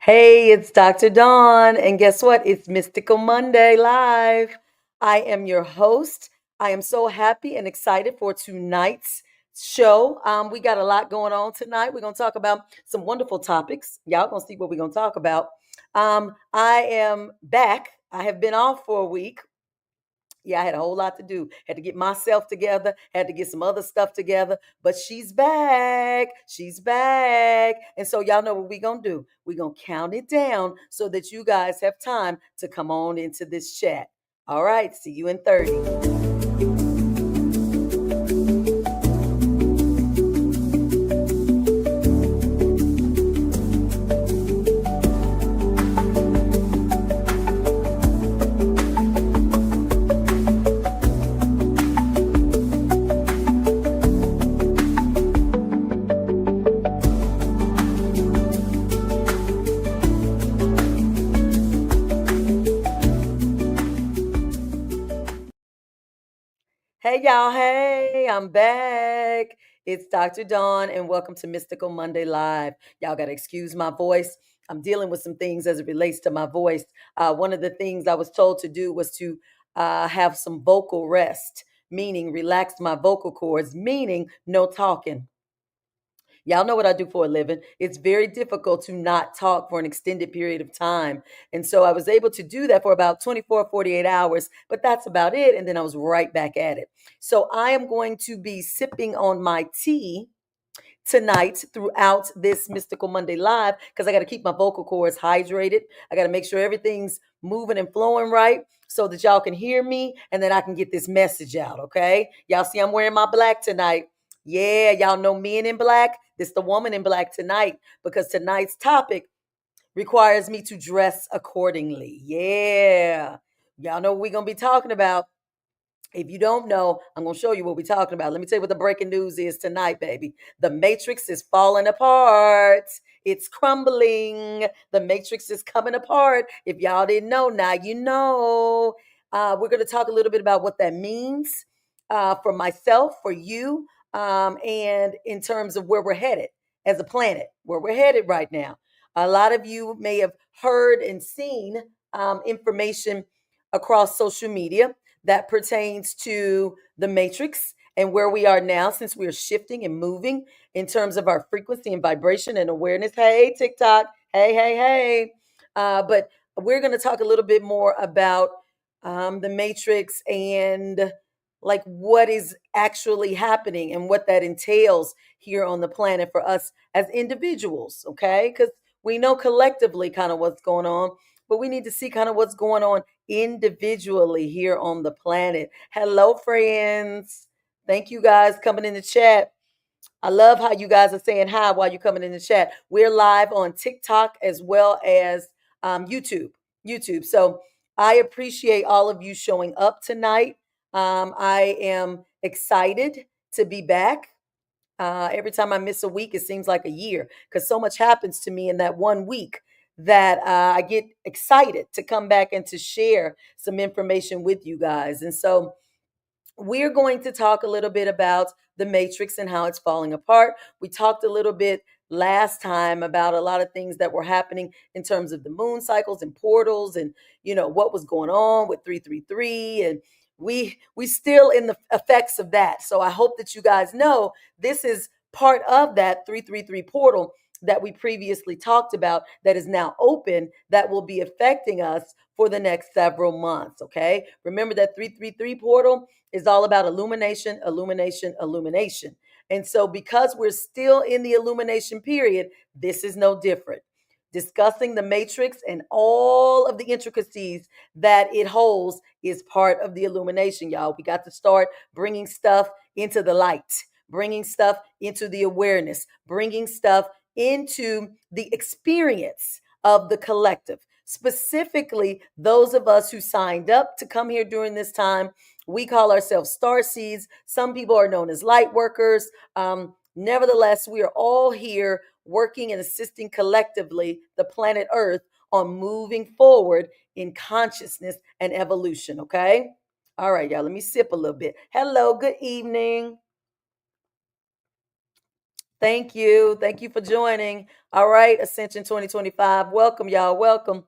Hey, it's Dr. Dawn, and guess what? It's Mystical Monday Live. I am your host. I am so happy and excited for tonight's show. We got a lot going on tonight. We're going to talk about some wonderful topics. Y'all going to see what we're going to talk about. I am back. I have been off for a week. Yeah, I had a whole lot to do. Had to get myself together, had to get some other stuff together, but she's back. She's back. And so y'all know what we're going to do. We're going to count it down so that you guys have time to come on into this chat. All right, see you in 30. Hey, y'all. Hey, I'm back. It's Dr. Dawn, and welcome to Mystical Monday Live. Y'all got to excuse my voice. I'm dealing with some things as it relates to my voice. One of the things I was told to do was to have some vocal rest, meaning relax my vocal cords, meaning no talking. Y'all know what I do for a living. It's very difficult to not talk for an extended period of time. And so I was able to do that for about 24, 48 hours, but that's about it. And then I was right back at it. So I am going to be sipping on my tea tonight throughout this Mystical Monday Live because I got to keep my vocal cords hydrated. I got to make sure everything's moving and flowing right so that y'all can hear me and then I can get this message out. Okay. Y'all see, I'm wearing my black tonight. Yeah, y'all know men in black. This the woman in black tonight because tonight's topic requires me to dress accordingly. Yeah. Y'all know what we're going to be talking about. If you don't know, I'm going to show you what we're talking about. Let me tell you what the breaking news is tonight, baby. The Matrix is falling apart. It's crumbling. The Matrix is coming apart. If y'all didn't know, now you know. We're going to talk a little bit about what that means for myself, for you, and in terms of where we're headed as a planet, where we're headed right now. A lot of you may have heard and seen information across social media that pertains to the matrix and where we are now since we are shifting and moving in terms of our frequency and vibration and awareness. Hey, TikTok. Hey, hey, hey. But we're going to talk a little bit more about the matrix and like what is actually happening and what that entails here on the planet for us as individuals. Okay. Because we know collectively kind of what's going on, but we need to see kind of what's going on individually here on the planet. Hello, friends. Thank you guys coming in the chat. I love how you guys are saying hi while you're coming in the chat. We're live on TikTok as well as YouTube. YouTube. So I appreciate all of you showing up tonight. I am excited to be back. Every time I miss a week, it seems like a year because so much happens to me in that one week that I get excited to come back and to share some information with you guys. And so we're going to talk a little bit about the matrix and how it's falling apart. We talked a little bit last time about a lot of things that were happening in terms of the moon cycles and portals and what was going on with 333, and we still in the effects of that. So I hope that you guys know this is part of that 333 portal that we previously talked about that is now open, that will be affecting us for the next several months. Okay, remember that 333 portal is all about illumination, illumination, illumination. And so, because we're still in the illumination period, this is no different. Discussing the matrix and all of the intricacies that it holds is part of the illumination, y'all. We got to start bringing stuff into the light, bringing stuff into the awareness, bringing stuff into the experience of the collective. Specifically, those of us who signed up to come here during this time, we call ourselves star seeds. Some people are known as light workers. Nevertheless, we are all here working and assisting collectively the planet Earth on moving forward in consciousness and evolution. Okay. All right, y'all, let me sip a little bit. Hello, good evening. Thank you. Thank you for joining. All right, Ascension 2025. Welcome, y'all. Welcome.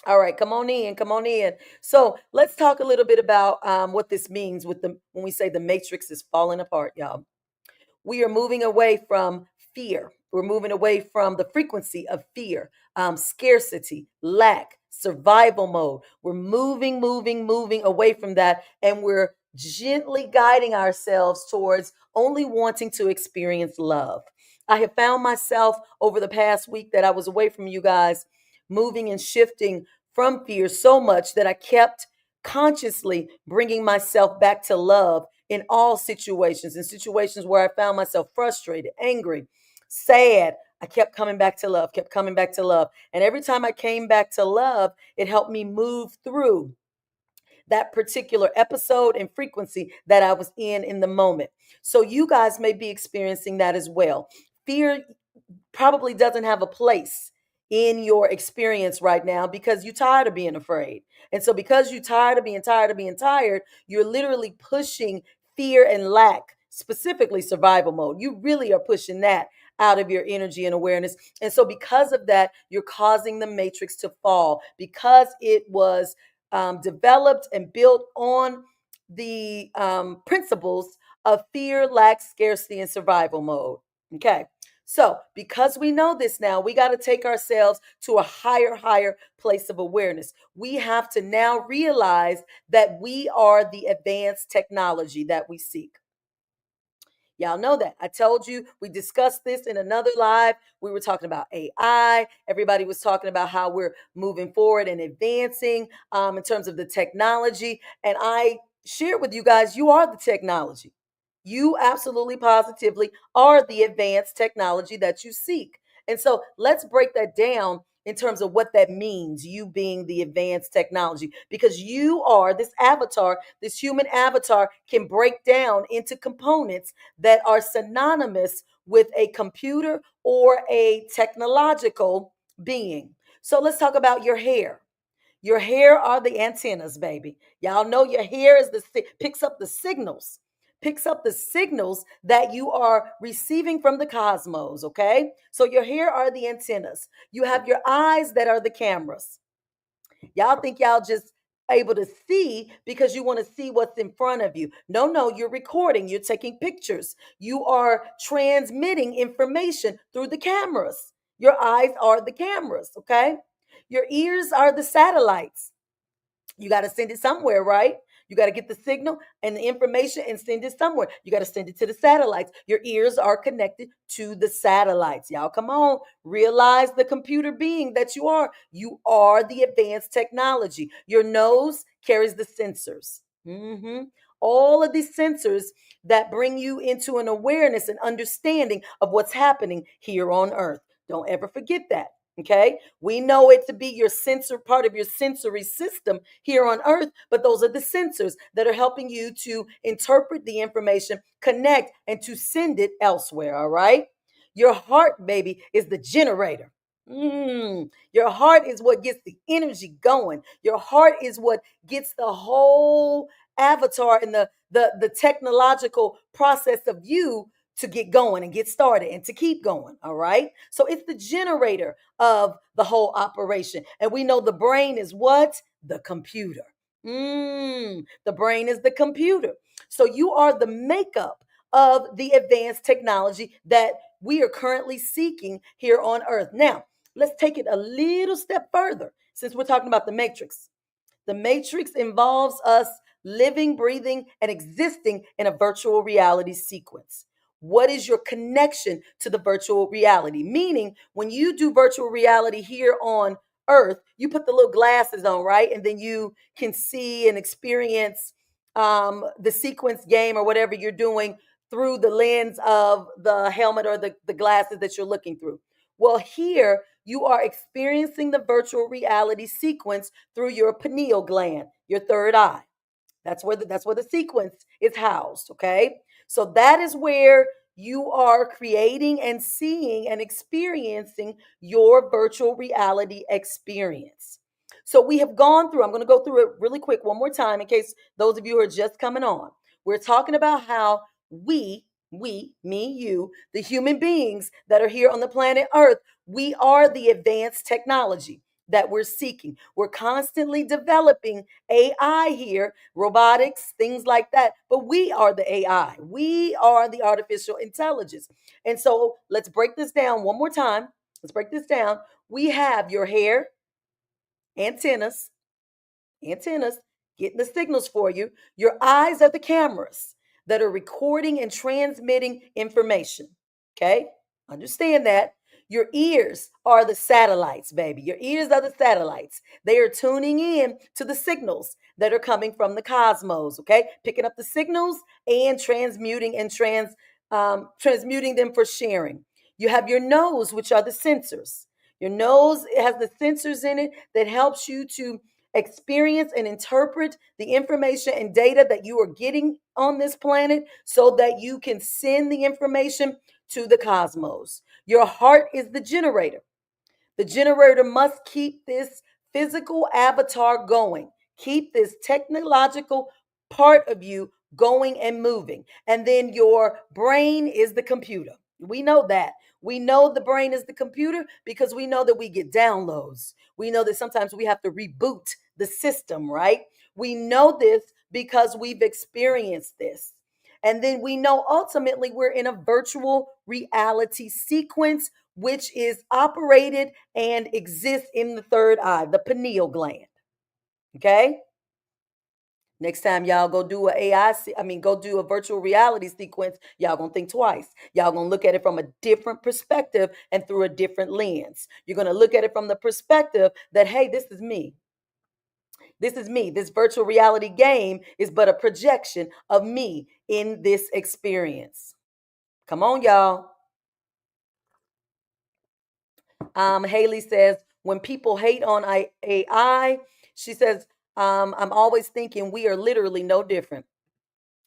All right, come on in. Come on in. So let's talk a little bit about what this means with the when we say the matrix is falling apart, y'all. We are moving away from fear. We're moving away from the frequency of fear, scarcity, lack, survival mode. We're moving away from that. And we're gently guiding ourselves towards only wanting to experience love. I have found myself over the past week that I was away from you guys, moving and shifting from fear so much that I kept consciously bringing myself back to love in all situations, in situations where I found myself frustrated, angry, sad. I kept coming back to love, kept coming back to love. And every time I came back to love, it helped me move through that particular episode and frequency that I was in the moment. So you guys may be experiencing that as well. Fear probably doesn't have a place in your experience right now because you're tired of being afraid. And so because you're tired of being tired, you're literally pushing fear and lack, specifically survival mode. You really are pushing that out of your energy and awareness. And so because of that, you're causing the matrix to fall because it was developed and built on the principles of fear, lack, scarcity, and survival mode. Okay. So, because we know this now, we got to take ourselves to a higher place of awareness. We have to now realize that we are the advanced technology that we seek. Y'all know that. I told you we discussed this in another live. We were talking about AI. Everybody was talking about how we're moving forward and advancing in terms of the technology. And I shared with you guys, you are the technology. You absolutely positively are the advanced technology that you seek. And so let's break that down in terms of what that means, you being the advanced technology, because you are this avatar, this human avatar can break down into components that are synonymous with a computer or a technological being. So let's talk about your hair. Your hair are the antennas, baby. Y'all know your hair is picks up the signals, picks up the signals that you are receiving from the cosmos, okay? So your hair are the antennas. You have your eyes that are the cameras. Y'all think y'all just able to see because you want to see what's in front of you. No, no, you're recording, you're taking pictures, you are transmitting information through the cameras. Your eyes are the cameras, okay? Your ears are the satellites. You got to send it somewhere, right? You got to get the signal and the information and send it somewhere. You got to send it to the satellites. Your ears are connected to the satellites. Y'all, come on. Realize the computer being that you are. You are the advanced technology. Your nose carries the sensors. All of these sensors that bring you into an awareness and understanding of what's happening here on earth. Don't ever forget that. Okay, we know it to be your sensor, part of your sensory system here on earth, but those are the sensors that are helping you to interpret the information, connect, and to send it elsewhere. All right, your heart, baby, is the generator. Your heart is what gets the energy going. Your heart is what gets the whole avatar and the technological process of you to get going and get started and to keep going. All right. So it's the generator of the whole operation. And we know the brain is what? The computer. The brain is the computer. So you are the makeup of the advanced technology that we are currently seeking here on earth. Now, let's take it a little step further since we're talking about the matrix. The matrix involves us living, breathing, and existing in a virtual reality sequence. What is your connection to the virtual reality? Meaning, when you do virtual reality here on earth, you put the little glasses on, right? And then you can see and experience the sequence game or whatever you're doing through the lens of the helmet or the glasses that you're looking through. Well, here you are experiencing the virtual reality sequence through your pineal gland, your third eye. That's where the sequence is housed, okay? So that is where you are creating and seeing and experiencing your virtual reality experience. So we have gone through, I'm going to go through it really quick one more time in case those of you who are just coming on. We're talking about how we we, me, you, the human beings that are here on the planet Earth, we are the advanced technology that we're seeking. We're constantly developing AI here, robotics, things like that. But we are the AI. We are the artificial intelligence. And so let's break this down one more time. Let's break this down. We have your hair, antennas, antennas getting the signals for you. Your eyes are the cameras that are recording and transmitting information. Okay? Understand that. Your ears are the satellites, baby. Your ears are the satellites. They are tuning in to the signals that are coming from the cosmos, okay? Picking up the signals and transmuting them for sharing. You have your nose, which are the sensors. Your nose has the sensors in it that helps you to experience and interpret the information and data that you are getting on this planet so that you can send the information to the cosmos. Your heart is the generator. The generator must keep this physical avatar going, keep this technological part of you going and moving. And then your brain is the computer. We know that. We know the brain is the computer because we know that we get downloads. We know that sometimes we have to reboot the system, right? We know this because we've experienced this. And then we know ultimately we're in a virtual reality sequence, which is operated and exists in the third eye, the pineal gland. Okay. Next time y'all go do go do a virtual reality sequence, y'all gonna think twice. Y'all gonna look at it from a different perspective and through a different lens. You're gonna look at it from the perspective that, hey, this is me. This is me. This virtual reality game is but a projection of me in this experience. Come on, y'all. Haley says, when people hate on AI, she says, I'm always thinking we are literally no different.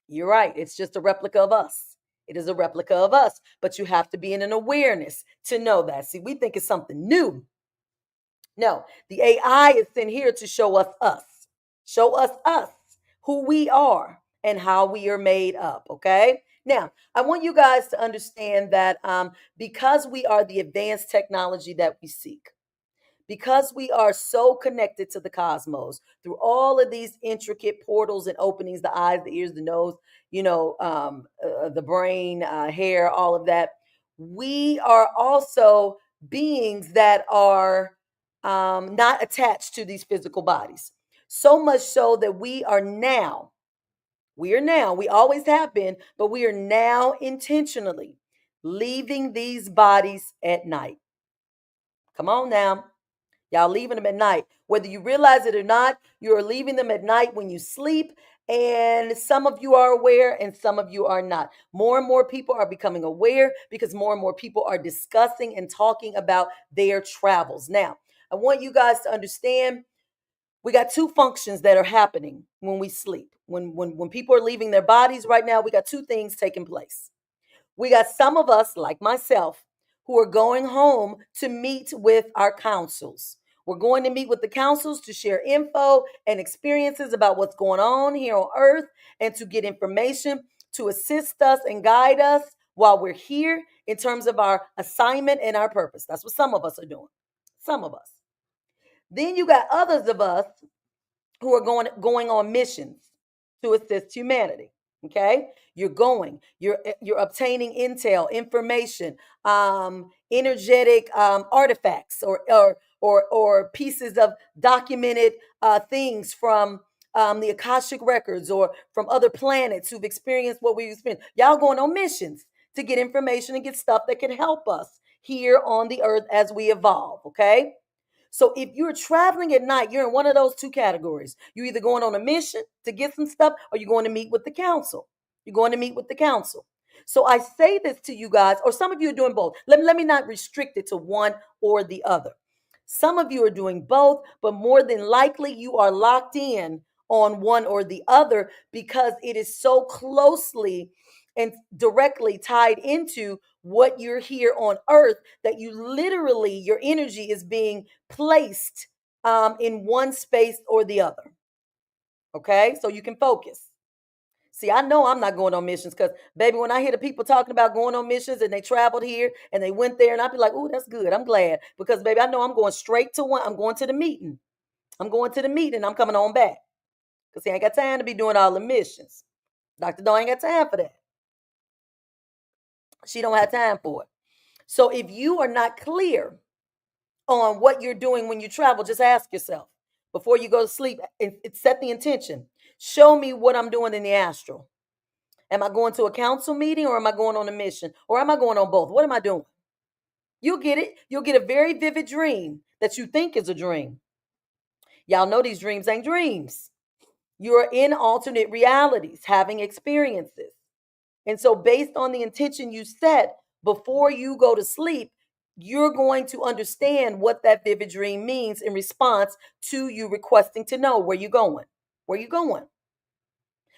You're right. It's just a replica of us. It is a replica of us, but you have to be in an awareness to know that. See, we think it's something new. No, the AI is sent here to show us, who we are and how we are made up. Okay. Now, I want you guys to understand that because we are the advanced technology that we seek, because we are so connected to the cosmos through all of these intricate portals and openings, the eyes, the ears, the nose, the brain, hair, all of that, we are also beings that are not attached to these physical bodies. So much so that we always have been, but we are now intentionally leaving these bodies at night. Come on now. Y'all leaving them at night. Whether you realize it or not, you're leaving them at night when you sleep. And some of you are aware and some of you are not. More and more people are becoming aware because more and more people are discussing and talking about their travels. Now, I want you guys to understand we got two functions that are happening when we sleep. When people are leaving their bodies right now, we got two things taking place. We got some of us, like myself, who are going home to meet with our councils. We're going to meet with the councils to share info and experiences about what's going on here on earth and to get information to assist us and guide us while we're here in terms of our assignment and our purpose. That's what some of us are doing. Some of us. Then you got others of us who are going on missions to assist humanity. Okay, you're obtaining intel, information, energetic artifacts, or pieces of documented things from the Akashic records or from other planets who've experienced what we've experienced. Y'all going on missions to get information and get stuff that can help us here on the earth as we evolve. Okay. So if you're traveling at night, you're in one of those two categories. You're either going on a mission to get some stuff or you're going to meet with the council. You're going to meet with the council. So I say this to you guys, or some of you are doing both. Let me not restrict it to one or the other. Some of you are doing both, but more than likely you are locked in on one or the other because it is so closely and directly tied into what you're here on earth that you literally, your energy is being placed in one space or the other. Okay, so you can focus. See, I know I'm not going on missions because, baby, when I hear the people talking about going on missions and they traveled here and they went there, and I'd be like, oh, that's good. I'm glad because, baby, I know I'm going straight to one. I'm going to the meeting. I'm going to the meeting. I'm coming on back because he ain't got time to be doing all the missions. Dr. Dawn ain't got time for that. She don't have time for it. So if you are not clear on what you're doing when you travel, just ask yourself before you go to sleep and set the intention. Show me what I'm doing in the astral. Am I going to a council meeting or am I going on a mission? Or am I going on both? What am I doing? You'll get it. You'll get a very vivid dream that you think is a dream. Y'all know these dreams ain't dreams. You're in alternate realities, having experiences. And so, based on the intention you set before you go to sleep, you're going to understand what that vivid dream means in response to you requesting to know where you're going. Where you going?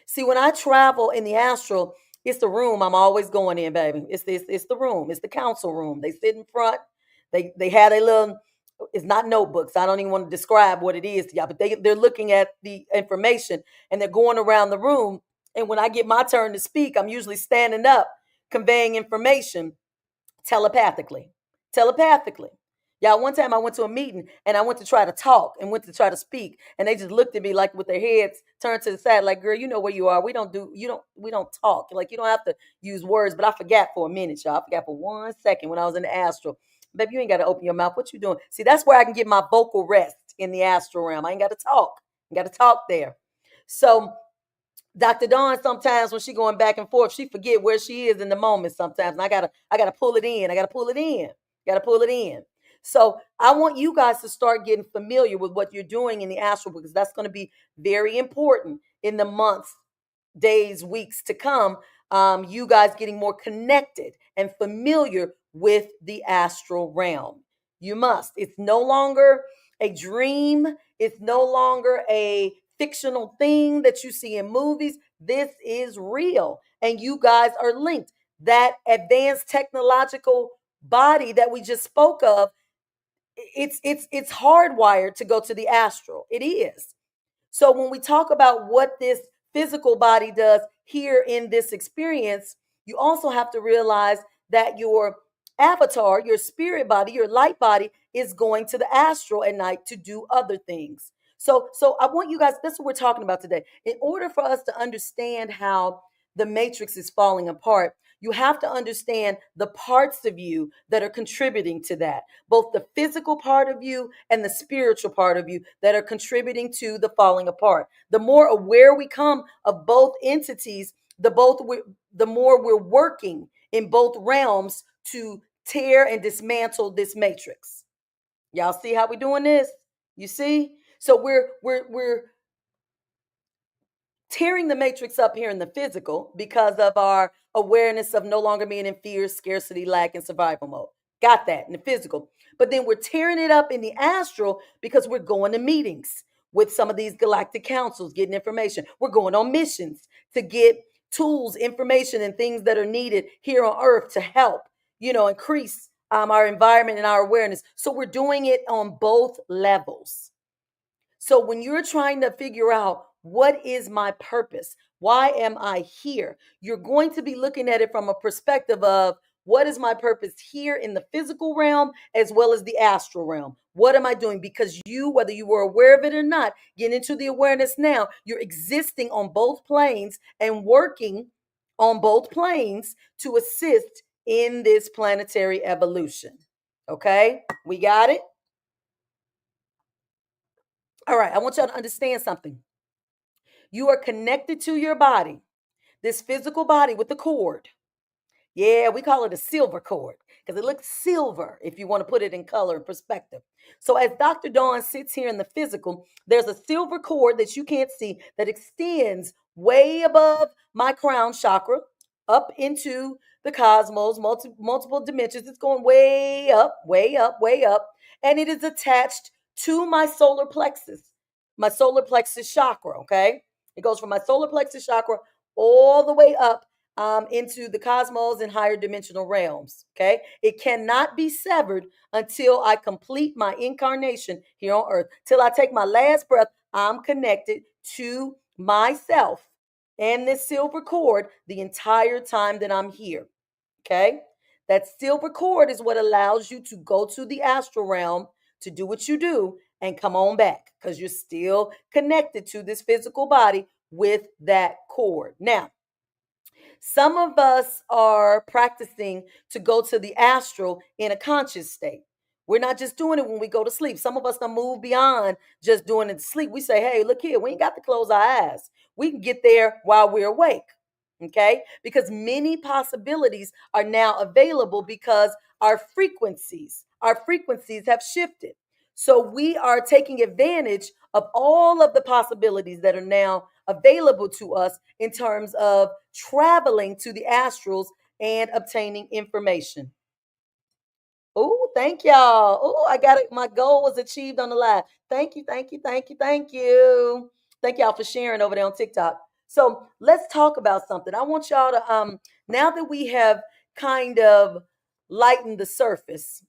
See, when I travel in the astral, it's the room I'm always going in, baby. It's the room. It's the council room. They sit in front. They had a little. It's not notebooks. I don't even want to describe what it is to y'all, but they're looking at the information and they're going around the room. And when I get my turn to speak, I'm usually standing up, conveying information telepathically. Telepathically. Y'all, one time I went to a meeting and I went to try to talk and went to try to speak, and they just looked at me like with their heads turned to the side, like, girl, you know where you are. We don't talk. Like, you don't have to use words, but I forgot for a minute, y'all. I forgot for 1 second when I was in the astral. Baby, you ain't got to open your mouth. What you doing? See, that's where I can get my vocal rest in the astral realm. I ain't got to talk. I got to talk there. So Dr. Dawn, sometimes when she going back and forth, she forget where she is in the moment sometimes. And I gotta pull it in. I gotta pull it in. Gotta pull it in. So I want you guys to start getting familiar with what you're doing in the astral because that's going to be very important in the months, days, weeks to come. You guys getting more connected and familiar with the astral realm. You must. It's no longer a dream. It's no longer a fictional thing that you see in movies. This is real, and you guys are linked. That advanced technological body that we just spoke of, it's hardwired to go to the astral. It is. So when we talk about what this physical body does here in this experience, you also have to realize that your avatar, your spirit body, your light body is going to the astral at night to do other things. So I want you guys, that's what we're talking about today. In order for us to understand how the matrix is falling apart, you have to understand the parts of you that are contributing to that, both the physical part of you and the spiritual part of you that are contributing to the falling apart. The more aware we come of both entities, the more we're working in both realms to tear and dismantle this matrix. Y'all see how we're doing this? You see? So we're tearing the matrix up here in the physical because of our awareness of no longer being in fear, scarcity, lack, and survival mode. Got that in the physical. But then we're tearing it up in the astral because we're going to meetings with some of these galactic councils, getting information. We're going on missions to get tools, information, and things that are needed here on earth to help, increase our environment and our awareness. So we're doing it on both levels. So when you're trying to figure out what is my purpose, why am I here, you're going to be looking at it from a perspective of what is my purpose here in the physical realm as well as the astral realm. What am I doing? Because you, whether you were aware of it or not, get into the awareness now, you're existing on both planes and working on both planes to assist in this planetary evolution. Okay, we got it? All right, I want y'all to understand something. You are connected to your body, this physical body with the cord. Yeah, we call it a silver cord because it looks silver if you want to put it in color and perspective. So, as Dr. Dawn sits here in the physical, there's a silver cord that you can't see that extends way above my crown chakra up into the cosmos, multiple dimensions. It's going way up, way up, way up. And it is attached to my solar plexus chakra. Okay. It goes from my solar plexus chakra all the way up into the cosmos and higher dimensional realms. Okay. It cannot be severed until I complete my incarnation here on earth. Till I take my last breath, I'm connected to myself and this silver cord the entire time that I'm here. Okay. That silver cord is what allows you to go to the astral realm to do what you do and come on back because you're still connected to this physical body with that cord. Now, some of us are practicing to go to the astral in a conscious state. We're not just doing it when we go to sleep. Some of us can move beyond just doing it to sleep. We say, hey, look here, we ain't got to close our eyes. We can get there while we're awake. Okay? Because many possibilities are now available because our frequencies have shifted. So we are taking advantage of all of the possibilities that are now available to us in terms of traveling to the astrals and obtaining information. Oh, thank y'all. Oh, I got it. My goal was achieved on the live. Thank you, thank you, thank you, thank you. Thank y'all for sharing over there on TikTok. So let's talk about something. I want y'all to now that we have kind of lightened the surface,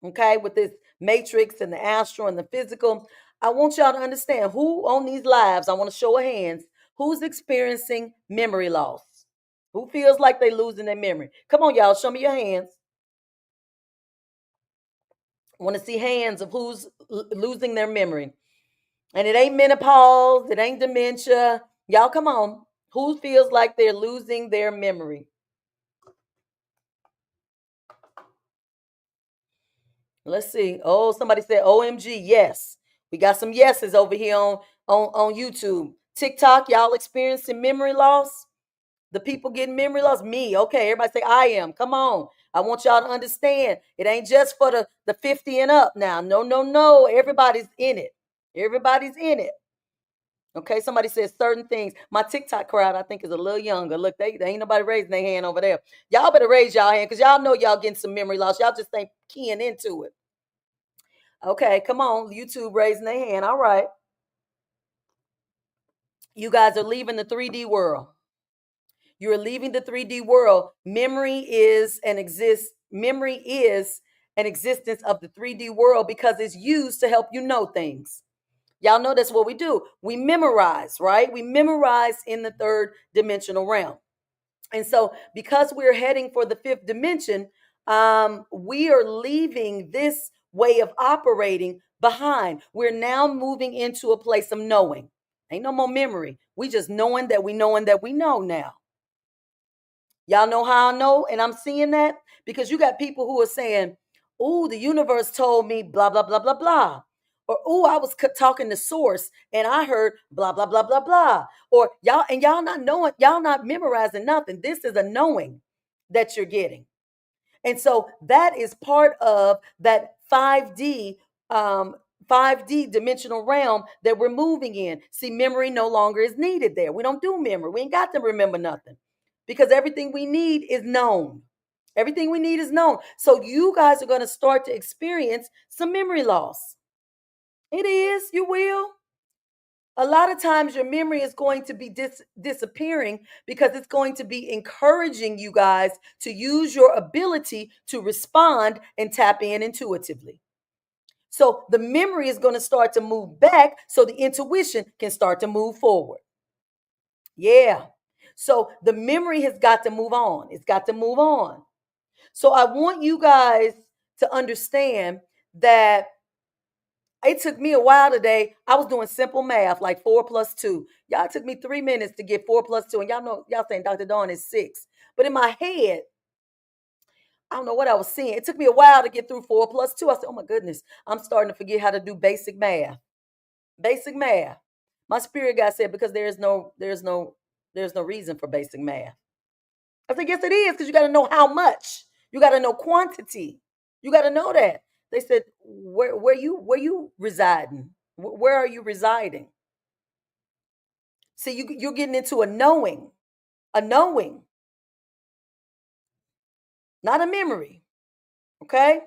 okay, with this matrix and the astral and the physical, I want y'all to understand who on these lives, I want to show of hands, who's experiencing memory loss. Who feels like they losing their memory? Come on, y'all, show me your hands. I want to see hands of who's losing their memory. And it ain't menopause, it ain't dementia. Y'all, come on. Who feels like they're losing their memory? Let's see. Oh, somebody said OMG, yes. We got some yeses over here on YouTube. TikTok, y'all experiencing memory loss? The people getting memory loss? Me. Okay, everybody say I am. Come on. I want y'all to understand. It ain't just for the 50 and up now. No, no, no. Everybody's in it. Everybody's in it. Okay, somebody says certain things. My TikTok crowd, I think, is a little younger. Look, they ain't nobody raising their hand over there. Y'all better raise y'all hand because y'all know y'all getting some memory loss. Y'all just ain't keying into it. Okay, come on. YouTube raising their hand. All right. You guys are leaving the 3D world. You're leaving the 3D world. Memory is an existence of the 3D world because it's used to help you know things. Y'all know that's what we do. We memorize, right? We memorize in the third dimensional realm. And so, because we're heading for the fifth dimension, we are leaving this way of operating behind. We're now moving into a place of knowing. Ain't no more memory. We just knowing that we know now. Y'all know how I know, and I'm seeing that because you got people who are saying, "Oh, the universe told me blah blah blah blah blah," or "Oh, I was talking to source and I heard blah blah blah blah blah," or y'all not knowing, y'all not memorizing nothing. This is a knowing that you're getting, and so that is part of that 5D. 5D dimensional realm that we're moving in. See, memory no longer is needed there. We don't do memory. We ain't got to remember nothing because everything we need is known. Everything we need is known. So you guys are going to start to experience some memory loss. It is, you will. A lot of times your memory is going to be disappearing because it's going to be encouraging you guys to use your ability to respond and tap in intuitively. So the memory is going to start to move back so the intuition can start to move forward. Yeah. So the memory has got to move on. It's got to move on. So I want you guys to understand that it took me a while today. I was doing simple math, like 4 plus 2. Y'all, it took me 3 minutes to get 4 plus 2. And y'all know, y'all saying Dr. Dawn is 6. But in my head, I don't know what I was seeing. It took me a while to get through 4 plus 2. I said, oh my goodness, I'm starting to forget how to do basic math. Basic math. My spirit guy said, because there's no reason for basic math. I said, yes, it is, because you got to know how much. You got to know quantity. You got to know that. They said, where you residing? Where are you residing? See, you're getting into a knowing, not a memory. Okay.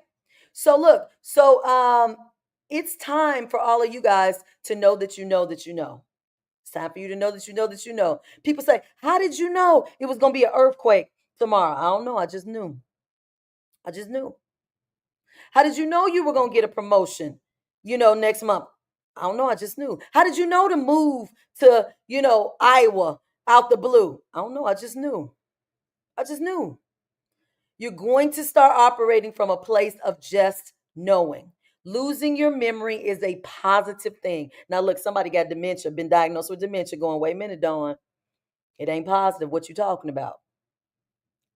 So look, it's time for all of you guys to know that you know that you know. It's time for you to know that you know that you know. People say, how did you know it was going to be an earthquake tomorrow? I don't know. I just knew. I just knew. How did you know you were going to get a promotion, next month? I don't know. I just knew. How did you know to move to, Iowa out the blue. I don't know. I just knew. I just knew. You're going to start operating from a place of just knowing. Losing your memory is a positive thing. Now, look, somebody got dementia, been diagnosed with dementia, going, wait a minute, Dawn. It ain't positive. What you talking about?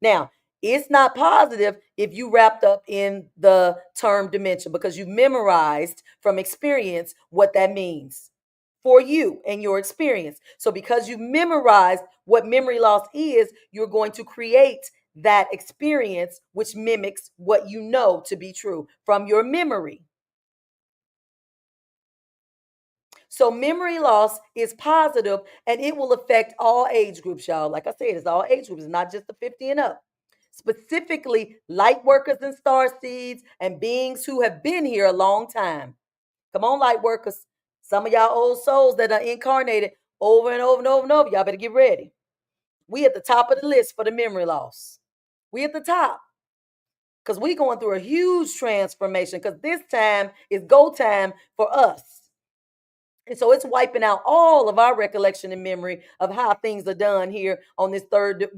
Now, it's not positive if you wrapped up in the term dementia because you memorized from experience what that means for you and your experience. So, because you memorized what memory loss is, you're going to create that experience which mimics what you know to be true from your memory. So memory loss is positive and it will affect all age groups, y'all. Like I said, it's all age groups, not just the 50 and up. Specifically, light workers and star seeds and beings who have been here a long time. Come on, light workers. Some of y'all old souls that are incarnated over and over and over and over. Y'all better get ready. We at the top of the list for the memory loss. We at the top because we going through a huge transformation because this time is go time for us. And so it's wiping out all of our recollection and memory of how things are done here on this third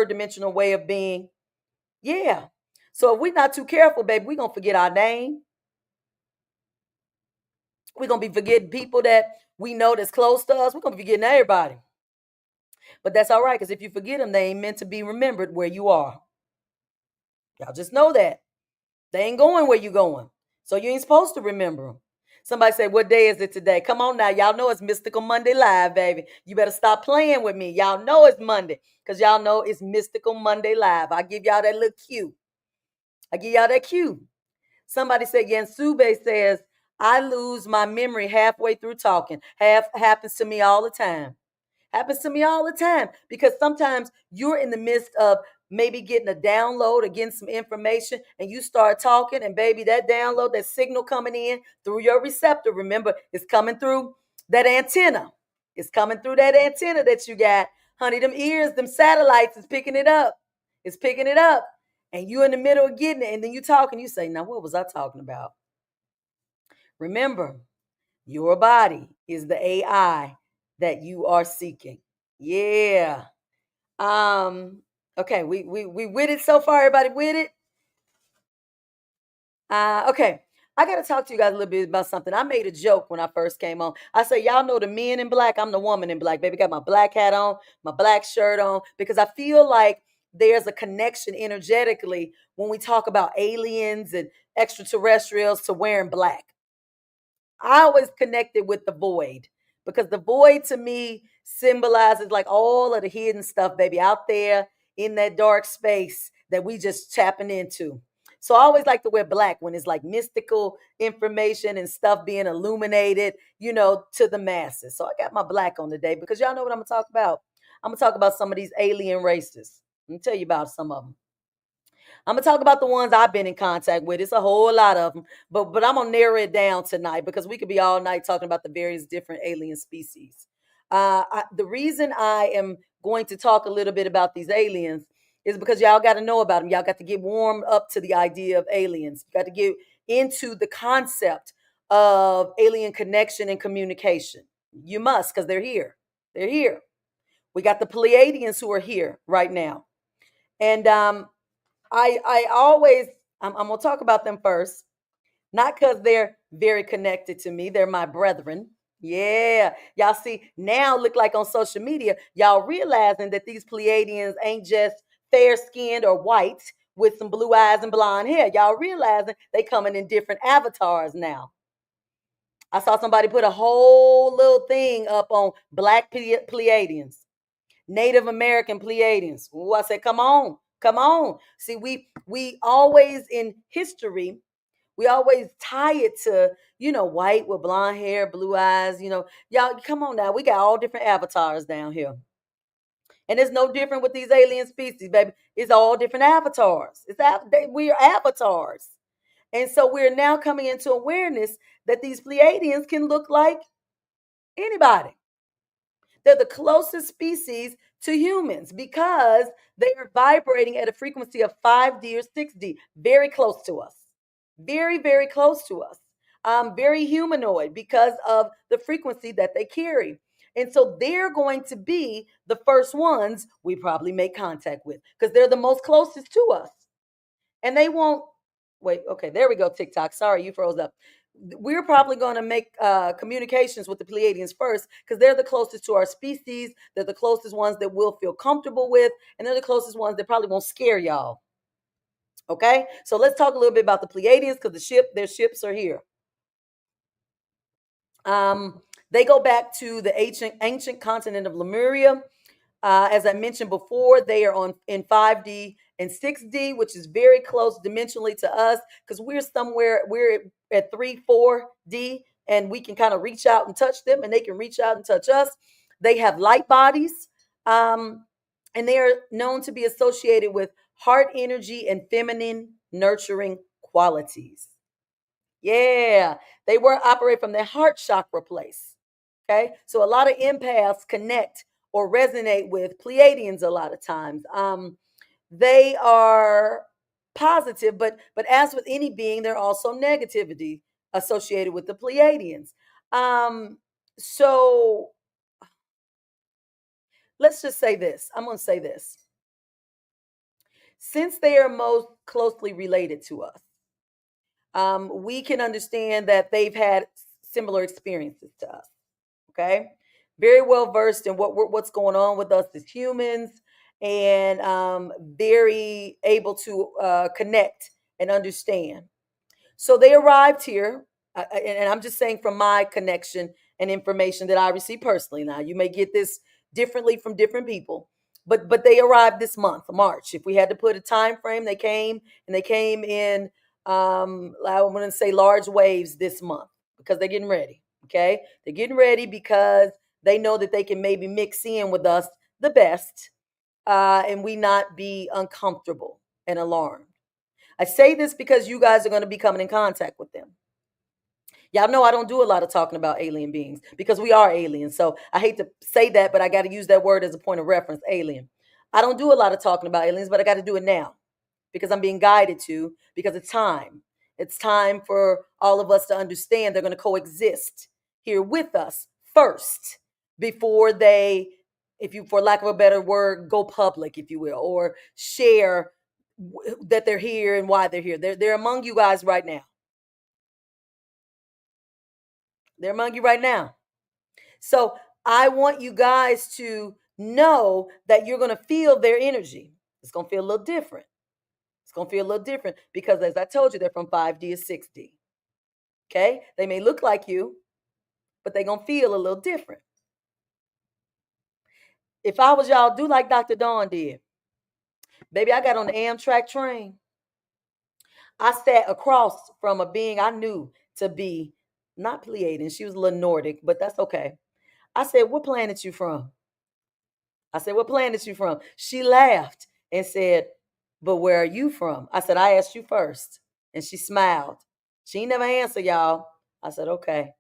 dimensional way of being. Yeah. So if we're not too careful, baby, we're gonna forget our name. We're gonna be forgetting people that we know that's close to us. We're gonna be forgetting everybody. But that's all right, because if you forget them, they ain't meant to be remembered where you are. Y'all just know that. They ain't going where you going. So you ain't supposed to remember them. Somebody say, what day is it today? Come on now. Y'all know it's Mystical Monday Live, baby. You better stop playing with me. Y'all know it's Monday because y'all know it's Mystical Monday Live. I give y'all that little cue. I give y'all that cue. Somebody said, Yansube says, I lose my memory halfway through talking. Half happens to me all the time. Happens to me all the time because sometimes you're in the midst of maybe getting a download or getting some information and you start talking and baby, that download, that signal coming in through your receptor, remember, it's coming through that antenna. It's coming through that antenna that you got. Honey, them ears, them satellites is picking it up. It's picking it up. And you in the middle of getting it and then you talk and you say, now what was I talking about? Remember, your body is the AI that you are seeking. Yeah. Okay, we with it so far. Everybody with it? Okay. I gotta talk to you guys a little bit about something. I made a joke when I first came on. I say, y'all know the men in black. I'm the woman in black. Baby, got my black hat on, my black shirt on, because I feel like there's a connection energetically when we talk about aliens and extraterrestrials to wearing black. I always connected with the void because the void to me symbolizes like all of the hidden stuff, baby, out there in that dark space that we just tapping into. So I always like to wear black when it's like mystical information and stuff being illuminated, to the masses. So I got my black on today because y'all know what I'm gonna talk about. I'm gonna talk about some of these alien races. Let me tell you about some of them. I'm gonna talk about the ones I've been in contact with. It's a whole lot of them, but I'm gonna narrow it down tonight because we could be all night talking about the various different alien species. The reason I am going to talk a little bit about these aliens is because y'all got to know about them. Y'all got to get warmed up to the idea of aliens. You got to get into the concept of alien connection and communication. You must, because they're here. They're here. We got the Pleiadians who are here right now, and I always I'm gonna talk about them first, not because they're very connected to me. They're my brethren. Yeah, y'all see now look like on social media, y'all realizing that these Pleiadians ain't just fair skinned or white with some blue eyes and blonde hair. Y'all realizing they coming in different avatars now. I saw somebody put a whole little thing up on black Pleiadians. Native American Pleiadians. Ooh, I said, come on, come on. See, we always in history, we always tie it to, white with blonde hair, blue eyes, y'all come on now. We got all different avatars down here. And it's no different with these alien species, baby. It's all different avatars. We are avatars. And so we're now coming into awareness that these Pleiadians can look like anybody. They're the closest species to humans because they are vibrating at a frequency of 5D or 6D, very close to us. Very, very close to us. Very humanoid because of the frequency that they carry. And so they're going to be the first ones we probably make contact with because they're the most closest to us. And they won't wait. Okay, there we go, TikTok. Sorry, you froze up. We're probably going to make communications with the Pleiadians first because they're the closest to our species. They're the closest ones that we'll feel comfortable with, and they're the closest ones that probably won't scare y'all. Okay, so let's talk a little bit about the Pleiadians because their ships are here. They go back to the ancient continent of Lemuria. As I mentioned before, they are on in 5D and 6D, which is very close dimensionally to us because we're at 3, 4D, and we can kind of reach out and touch them, and they can reach out and touch us. They have light bodies, and they are known to be associated with heart energy and feminine nurturing qualities. Yeah, they were operate from their heart chakra place. Okay, so a lot of empaths connect or resonate with Pleiadians a lot of times. They are positive, but as with any being, there are also negativity associated with the Pleiadians. So let's just say this. I'm going to say this. Since they are most closely related to us, we can understand that they've had similar experiences to us. Okay, very well versed in what's going on with us as humans, and very able to connect and understand. So they arrived here, and I'm just saying from my connection and information that I received personally. Now you may get this differently from different people, but they arrived this month, March. If we had to put a time frame, they came, and they came in. I want to say large waves this month because they're getting ready. Okay, they're getting ready because they know that they can maybe mix in with us the best, and we not be uncomfortable and alarmed. I say this because you guys are going to be coming in contact with them. Y'all know I don't do a lot of talking about alien beings because we are aliens. So I hate to say that, but I got to use that word as a point of reference, alien. I don't do a lot of talking about aliens, but I got to do it now because I'm being guided to, because it's time. It's time for all of us to understand they're going to coexist here with us first before they, if you, for lack of a better word, go public, if you will, or share that they're here and why they're here. They're among you guys right now. They're among you right now. So I want you guys to know that you're going to feel their energy. It's going to feel a little different. It's going to feel a little different because, as I told you, they're from 5D to 6D. Okay? They may look like you, but they're going to feel a little different. If I was y'all, do like Dr. Dawn did. Baby, I got on the Amtrak train. I sat across from a being I knew to be not Pleiadian. She was a little Nordic, but that's okay. I said, "What planet you from?" I said, "What planet you from?" She laughed and said, "But where are you from?" I said, "I asked you first." And she smiled. She never answered, y'all. I said, "Okay.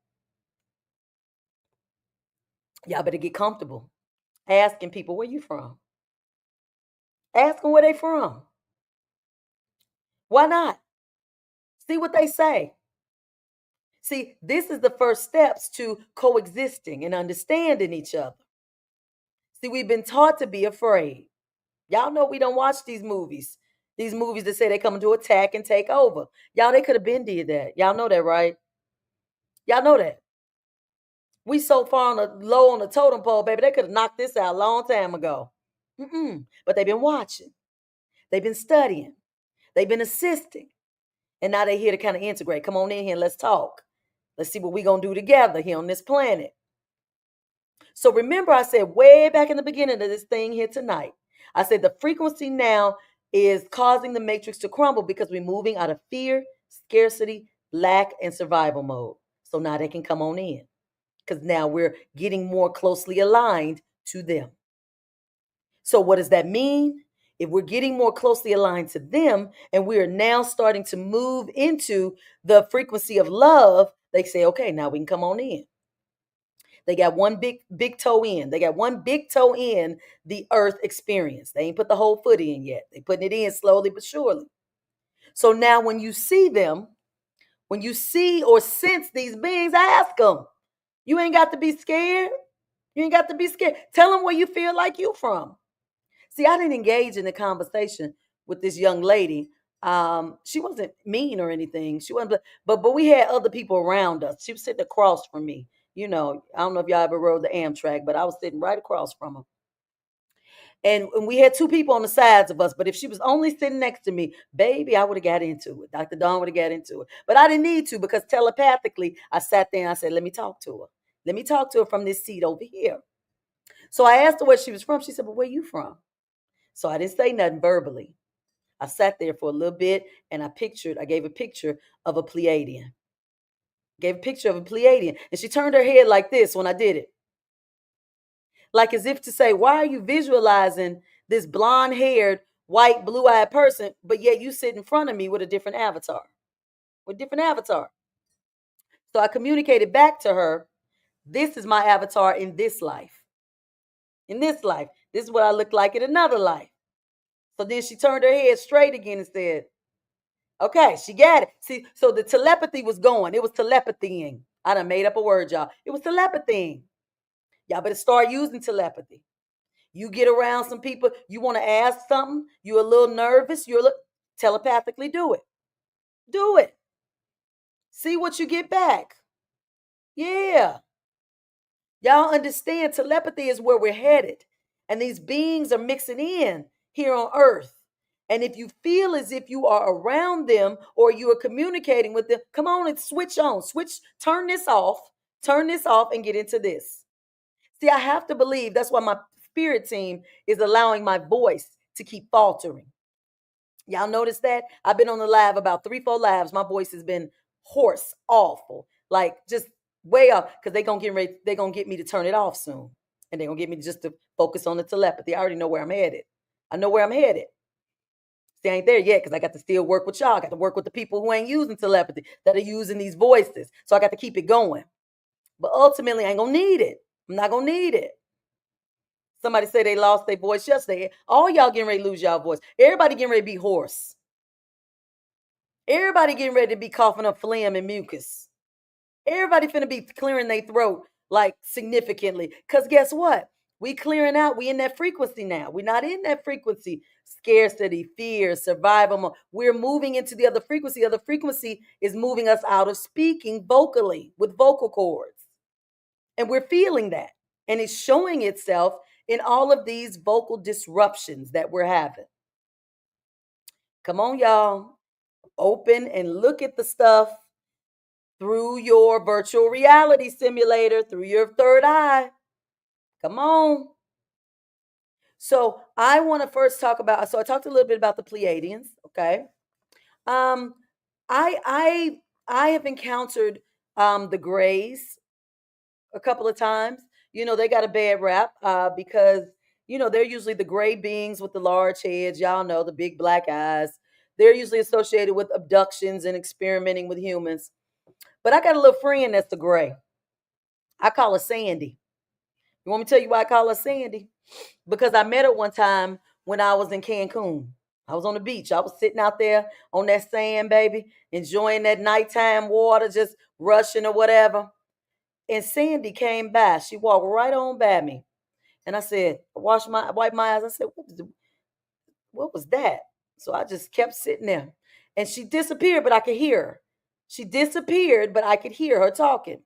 Y'all better get comfortable asking people where you from. Ask them where they from. Why not? See what they say." See, this is the first steps to coexisting and understanding each other. See, we've been taught to be afraid. Y'all know we don't watch these movies. These movies that say they coming to attack and take over. Y'all, they could have been did that. Y'all know that, right? Y'all know that. We so far on the low on the totem pole, baby. They could have knocked this out a long time ago. But they've been watching. They've been studying. They've been assisting. And now they're here to kind of integrate. Come on in here and let's talk. Let's see what we're going to do together here on this planet. So remember, I said way back in the beginning of this thing here tonight, I said the frequency now is causing the matrix to crumble because we're moving out of fear, scarcity, lack, and survival mode. So now they can come on in because now we're getting more closely aligned to them. So what does that mean? If we're getting more closely aligned to them and we are now starting to move into the frequency of love, they say, okay, now we can come on in. They got one big toe in. They got one big toe in the earth experience. They ain't put the whole foot in yet. They putting it in slowly but surely. So now when you see them, when you see or sense these beings, ask them. You ain't got to be scared. You ain't got to be scared. Tell them where you feel like you from. See, I didn't engage in the conversation with this young lady. She wasn't mean or anything. She wasn't, but we had other people around us. She was sitting across from me. You know, I don't know if y'all ever rode the Amtrak, but I was sitting right across from her. And we had two people on the sides of us. But if she was only sitting next to me, baby, I would have got into it. Dr. Dawn would have got into it. But I didn't need to because telepathically, I sat there and I said, let me talk to her. Let me talk to her from this seat over here. So I asked her where she was from. She said, well, where you from? So I didn't say nothing verbally. I sat there for a little bit and I gave a picture of a Pleiadian. Gave a picture of a Pleiadian. And she turned her head like this when I did it. Like as if to say, why are you visualizing this blonde haired, white, blue eyed person, but yet you sit in front of me with a different avatar? With a different avatar. So I communicated back to her, this is my avatar in this life. In this life. This is what I look like in another life. So then she turned her head straight again and said, okay, she got it. See, so the telepathy was going. It was telepathying. I done made up a word, y'all. It was telepathying. Y'all better start using telepathy. You get around some people, you want to ask something, you're a little nervous, telepathically do it. Do it. See what you get back. Yeah. Y'all understand telepathy is where we're headed. And these beings are mixing in here on earth. And if you feel as if you are around them or you are communicating with them, come on and switch on. Turn this off and get into this. See, I have to believe that's why my spirit team is allowing my voice to keep faltering. Y'all notice that? I've been on the live about 3, 4 lives. My voice has been hoarse, awful, like just way off because they're gonna get me to turn it off soon. And they're gonna get me just to focus on the telepathy. I already know where I'm headed. I know where I'm headed. See, I ain't there yet because I got to still work with y'all. I got to work with the people who ain't using telepathy, that are using these voices. So I got to keep it going. But ultimately, I ain't gonna need it. I'm not gonna need it. Somebody say they lost their voice yesterday. All y'all getting ready to lose y'all voice. Everybody getting ready to be hoarse. Everybody getting ready to be coughing up phlegm and mucus. Everybody finna be clearing their throat like significantly. Cause guess what? We clearing out. We in that frequency now. We're not in that frequency. Scarcity, fear, survival mode. We're moving into the other frequency. The other frequency is moving us out of speaking vocally with vocal cords. And we're feeling that. And it's showing itself in all of these vocal disruptions that we're having. Come on, y'all. Open and look at the stuff through your virtual reality simulator, through your third eye. Come on. So I want to first talk about, so I talked a little bit about the Pleiadians, okay? Um, I have encountered the Greys a couple of times. You know, they got a bad rap because, you know, they're usually the gray beings with the large heads. Y'all know the big black eyes. They're usually associated with abductions and experimenting with humans. But I got a little friend that's the gray. I call her Sandy. You want me to tell you why I call her Sandy? Because I met her one time when I was in Cancun. I was on the beach. I was sitting out there on that sand, baby, enjoying that nighttime water, just rushing or whatever. And Sandy came by. She walked right on by me. And I said, wiped my eyes. I said, what was that? So I just kept sitting there. And she disappeared, but I could hear her. She disappeared, but I could hear her talking.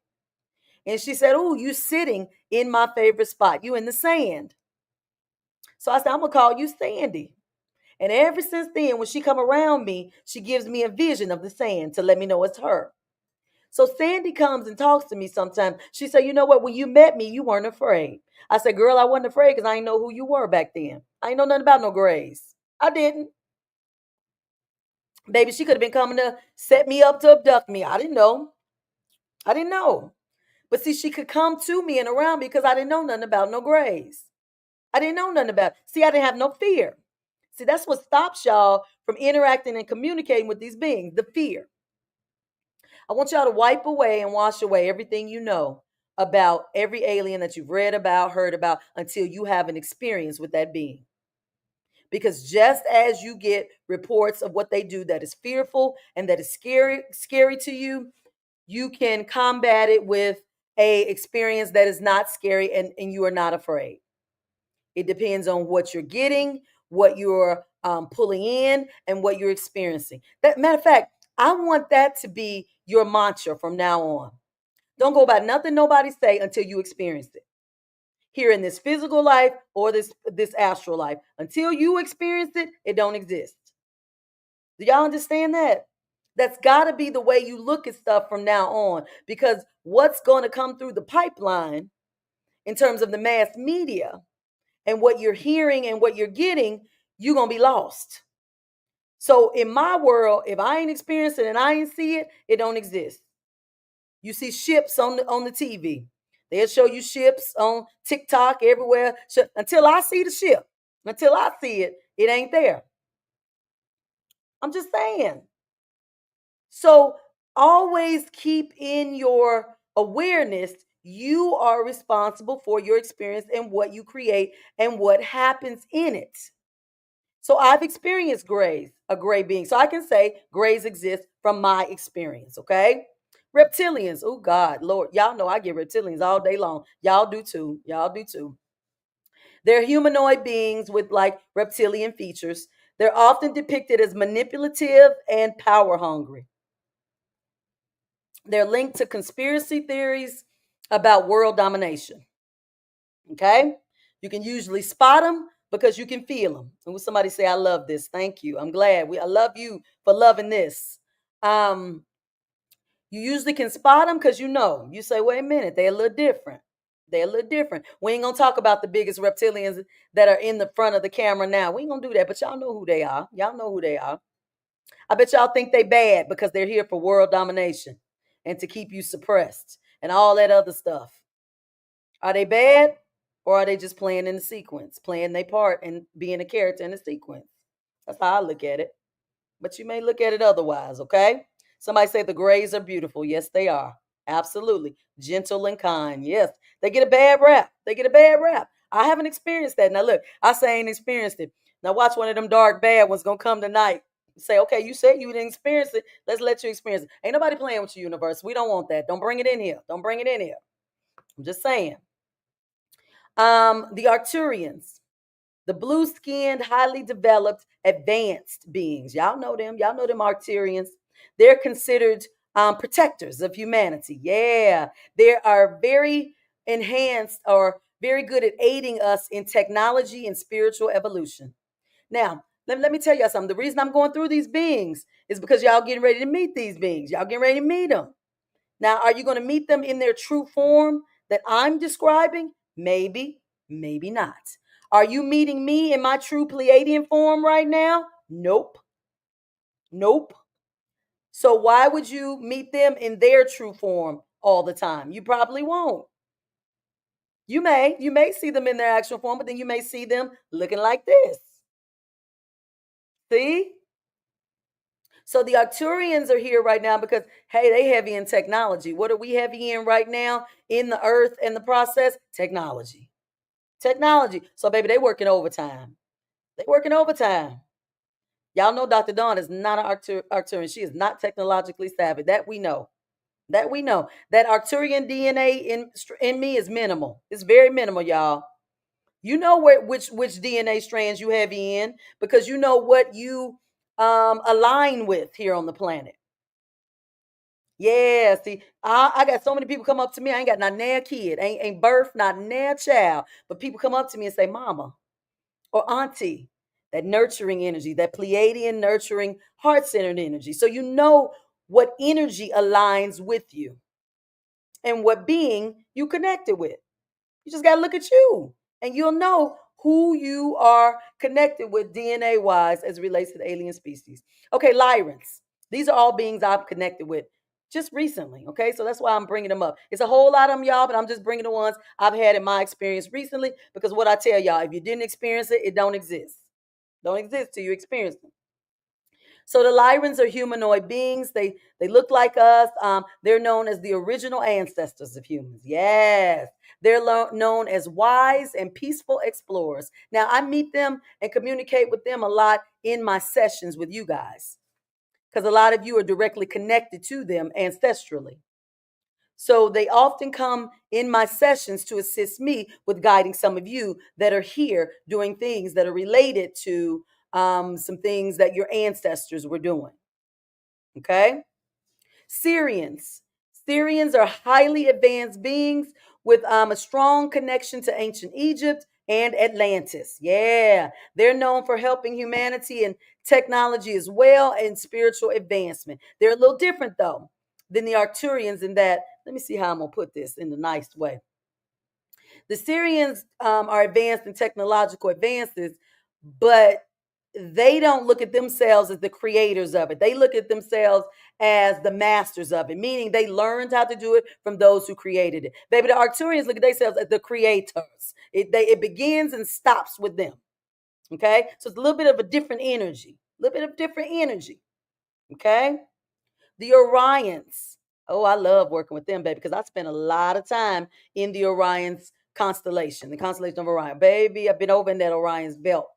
And she said, oh, you sitting in my favorite spot. You in the sand. So I said, I'm going to call you Sandy. And ever since then, when she come around me, she gives me a vision of the sand to let me know it's her. So Sandy comes and talks to me sometimes. She said, you know what? When you met me, you weren't afraid. I said, girl, I wasn't afraid because I didn't know who you were back then. I didn't know nothing about no grays. I didn't. Baby, she could have been coming to set me up to abduct me. I didn't know. I didn't know. But see, she could come to me and around me because I didn't know nothing about no grays. I didn't know nothing about it. See, I didn't have no fear. See, that's what stops y'all from interacting and communicating with these beings, the fear. I want y'all to wipe away and wash away everything you know about every alien that you've read about, heard about, until you have an experience with that being. Because just as you get reports of what they do that is fearful and that is scary to you, you can combat it with a experience that is not scary and you are not afraid. It depends on what you're getting, what you're pulling in, and what you're experiencing. That matter of fact, I want that to be your mantra from now on. Don't go by nothing nobody say until you experience it. Here in this physical life or this astral life, until you experience it, it don't exist. Do y'all understand that? That's got to be the way you look at stuff from now on, because what's going to come through the pipeline in terms of the mass media and what you're hearing and what you're getting, you're going to be lost. So in my world, if I ain't experienced it and I ain't see it, it don't exist. You see ships on the TV. They'll show you ships on TikTok everywhere. Until I see the ship, until I see it, it ain't there. I'm just saying. So always keep in your awareness, you are responsible for your experience and what you create and what happens in it. So I've experienced grays, a gray being. So I can say grays exist from my experience, okay? Reptilians, oh God, Lord, y'all know I get reptilians all day long. Y'all do too. Y'all do too. They're humanoid beings with like reptilian features. They're often depicted as manipulative and power hungry. They're linked to conspiracy theories about world domination. Okay? You can usually spot them because you can feel them. And when somebody say, I love this, thank you. I'm glad. I love you for loving this. You usually can spot them because you say, wait a minute, they're a little different. They're a little different. We ain't gonna talk about the biggest reptilians that are in the front of the camera now. We ain't gonna do that, but y'all know who they are. Y'all know who they are. I bet y'all think they bad because they're here for world domination and to keep you suppressed and all that other stuff. Are they bad, or are they just playing in the sequence, playing their part and being a character in the sequence? That's how I look at it. But you may look at it otherwise, okay? Somebody say the grays are beautiful. Yes, they are. Absolutely. Gentle and kind. Yes. They get a bad rap. They get a bad rap. I haven't experienced that. Now look, I say I ain't experienced it. Now watch one of them dark bad ones gonna come tonight. Say, okay, you said you didn't experience it. Let's let you experience it. Ain't nobody playing with your universe. We don't want that. Don't bring it in here. Don't bring it in here. I'm just saying. The Arcturians, the blue-skinned, highly developed, advanced beings. Y'all know them. Y'all know them Arcturians. They're considered protectors of humanity. Yeah, they are very enhanced or very good at aiding us in technology and spiritual evolution. Now, let me tell y'all something. The reason I'm going through these beings is because y'all getting ready to meet these beings. Y'all getting ready to meet them. Now, are you going to meet them in their true form that I'm describing? Maybe, maybe not. Are you meeting me in my true Pleiadian form right now? Nope. Nope. So why would you meet them in their true form all the time? You probably won't. You may see them in their actual form, but then you may see them looking like this. See? So the Arcturians are here right now because, hey, they heavy in technology. What are we heavy in right now in the earth and the process? Technology. Technology. So, baby, they working overtime. They working overtime. Y'all know Dr. Dawn is not an Arcturian. She is not technologically savvy. That we know. That we know. That Arcturian DNA in me is minimal. It's very minimal, y'all. You know which DNA strands you have in because you know what you align with here on the planet. Yeah, see, I got so many people come up to me. I ain't got not near kid, ain't birth, not near child. But people come up to me and say, Mama or Auntie, that nurturing energy, that Pleiadian nurturing heart-centered energy. So you know what energy aligns with you and what being you connected with. You just got to look at you and you'll know who you are connected with DNA wise as it relates to the alien species. Okay, Lyrans. These are all beings I've connected with just recently. Okay, so that's why I'm bringing them up. It's a whole lot of them, y'all, but I'm just bringing the ones I've had in my experience recently because what I tell y'all, if you didn't experience it, it don't exist. Don't exist till you experience them. So the Lyrans are humanoid beings. They look like us. They're known as the original ancestors of humans. Yes, they're known as wise and peaceful explorers. Now I meet them and communicate with them a lot in my sessions with you guys, because a lot of you are directly connected to them ancestrally. So they often come in my sessions to assist me with guiding some of you that are here doing things that are related to some things that your ancestors were doing. Okay. Syrians. Syrians are highly advanced beings with a strong connection to ancient Egypt and Atlantis. Yeah, they're known for helping humanity and technology as well and spiritual advancement. They're a little different though than the Arcturians in that, let me see how I'm going to put this in a nice way. The Syrians are advanced in technological advances, but they don't look at themselves as the creators of it. They look at themselves as the masters of it, meaning they learned how to do it from those who created it. Baby, the Arcturians look at themselves as the creators. It begins and stops with them. Okay, so it's a little bit of a different energy, a little bit of different energy. Okay, the Orions. Oh, I love working with them, baby, because I spent a lot of time in the Orion's constellation, the constellation of Orion. Baby, I've been over in that Orion's belt.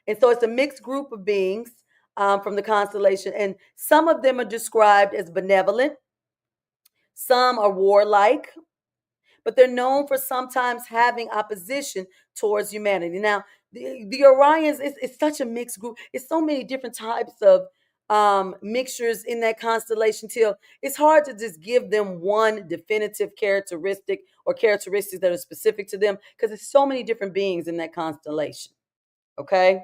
And so it's a mixed group of beings from the constellation. And some of them are described as benevolent, some are warlike, but they're known for sometimes having opposition towards humanity. Now, the Orions is such a mixed group. It's so many different types of mixtures in that constellation till it's hard to just give them one definitive characteristic or characteristics that are specific to them because there's so many different beings in that constellation. Okay.